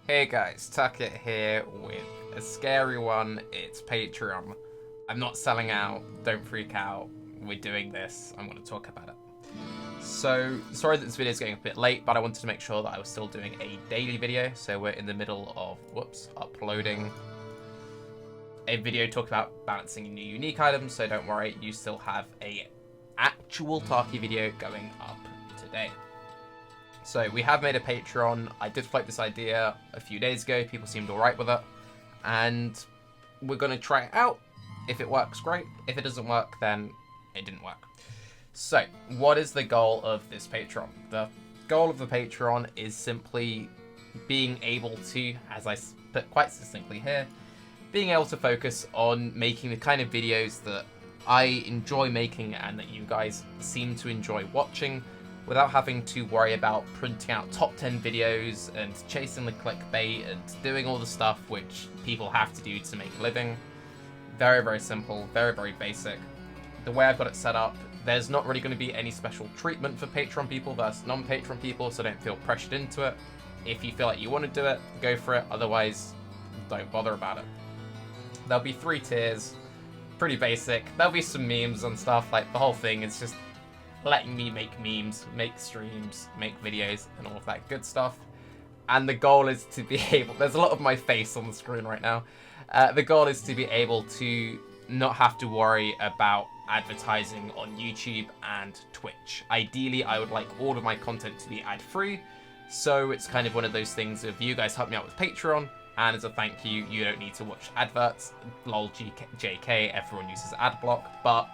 Hey guys, Tarke here with a scary one. It's Patreon. I'm not selling out, don't freak out. We're doing this. I'm going to talk about it. So, sorry that this video is getting a bit late, but I wanted to make sure that I was still doing a daily video. So we're in the middle of, uploading a video talking about balancing new unique items. So don't worry, you still have a actual Tarke video going up today. So we have made a Patreon. I did float this idea a few days ago. People seemed alright with it. And we're going to try it out. If it works, great. If it doesn't work, then it didn't work. So, what is the goal of this Patreon? The goal of the Patreon is simply being able to, as I put quite succinctly here, being able to focus on making the kind of videos that I enjoy making and that you guys seem to enjoy watching, without having to worry about printing out top 10 videos and chasing the clickbait and doing all the stuff which people have to do to make a living. Very, very simple, very, very basic. The way I've got it set up, there's not really going to be any special treatment for Patreon people versus non-Patreon people, so don't feel pressured into it. If you feel like you want to do it, go for it. Otherwise, don't bother about it. There'll be 3 tiers, pretty basic. There'll be some memes and stuff, like the whole thing is just letting me make memes, make streams, make videos, and all of that good stuff. And the goal is to be able... There's a lot of my face on the screen right now. The goal is to be able to not have to worry about advertising on YouTube and Twitch. Ideally, I would like all of my content to be ad-free, so it's kind of one of those things of you guys help me out with Patreon, and as a thank you, you don't need to watch adverts. Lol, JK, everyone uses adblock, but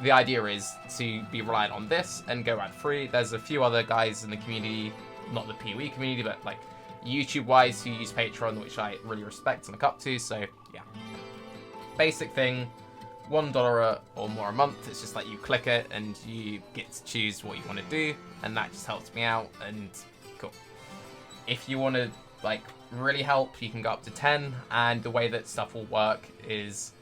the idea is to be reliant on this and go ad-free. There's a few other guys in the community, not the PoE community, but like YouTube-wise who use Patreon, which I really respect and look up to, so yeah. Basic thing, $1 or more a month. It's just like you click it and you get to choose what you want to do, and that just helps me out, and cool. If you want to like really help, you can go up to 10, and the way that stuff will work is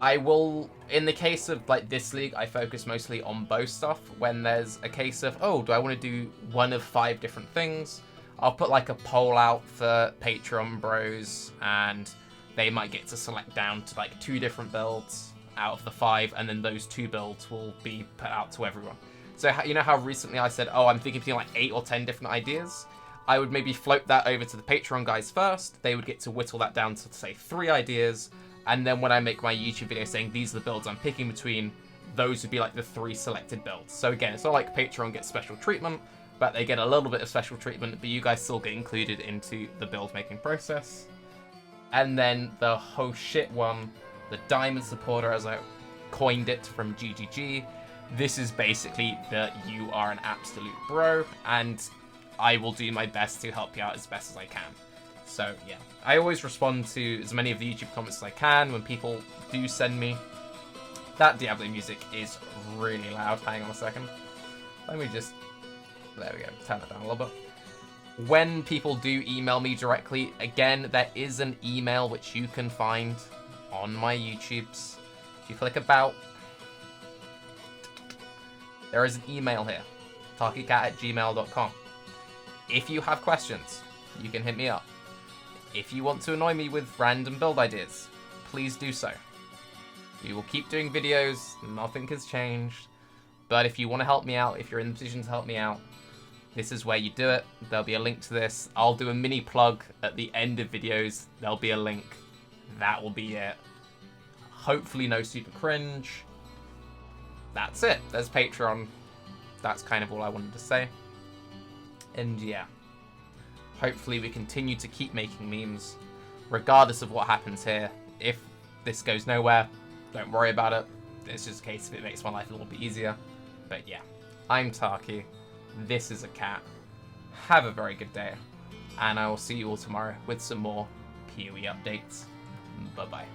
I will, in the case of like this league, I focus mostly on bow stuff. When there's a case of, oh, do I want to do one of 5 different things? I'll put like a poll out for Patreon bros, and they might get to select down to like 2 different builds out of the 5, and then those 2 builds will be put out to everyone. So you know how recently I said, oh, I'm thinking between like 8 or 10 different ideas? I would maybe float that over to the Patreon guys first. They would get to whittle that down to, say, 3 ideas. And then when I make my YouTube video saying these are the builds I'm picking between, those would be like the 3 selected builds. So again, it's not like Patreon gets special treatment, but they get a little bit of special treatment, but you guys still get included into the build making process. And then the oh shit one, the Diamond Supporter, as I coined it from GGG. This is basically that you are an absolute bro, and I will do my best to help you out as best as I can. So yeah, I always respond to as many of the YouTube comments as I can when people do send me. That Diablo music is really loud. Hang on a second. Let me just, there we go, turn it down a little bit. When people do email me directly, again, there is an email which you can find on my YouTubes. If you click about, there is an email here, tarkecat@gmail.com. If you have questions, you can hit me up. If you want to annoy me with random build ideas, please do so. We will keep doing videos, nothing has changed. But if you want to help me out, if you're in the position to help me out, this is where you do it. There'll be a link to this. I'll do a mini plug at the end of videos. There'll be a link. That will be it. Hopefully no super cringe. That's it. There's Patreon. That's kind of all I wanted to say. And yeah. Hopefully we continue to keep making memes, regardless of what happens here. If this goes nowhere, don't worry about it. It's just a case of it makes my life a little bit easier. But yeah, I'm Tarke. This is a cat. Have a very good day. And I will see you all tomorrow with some more PoE updates. Bye-bye.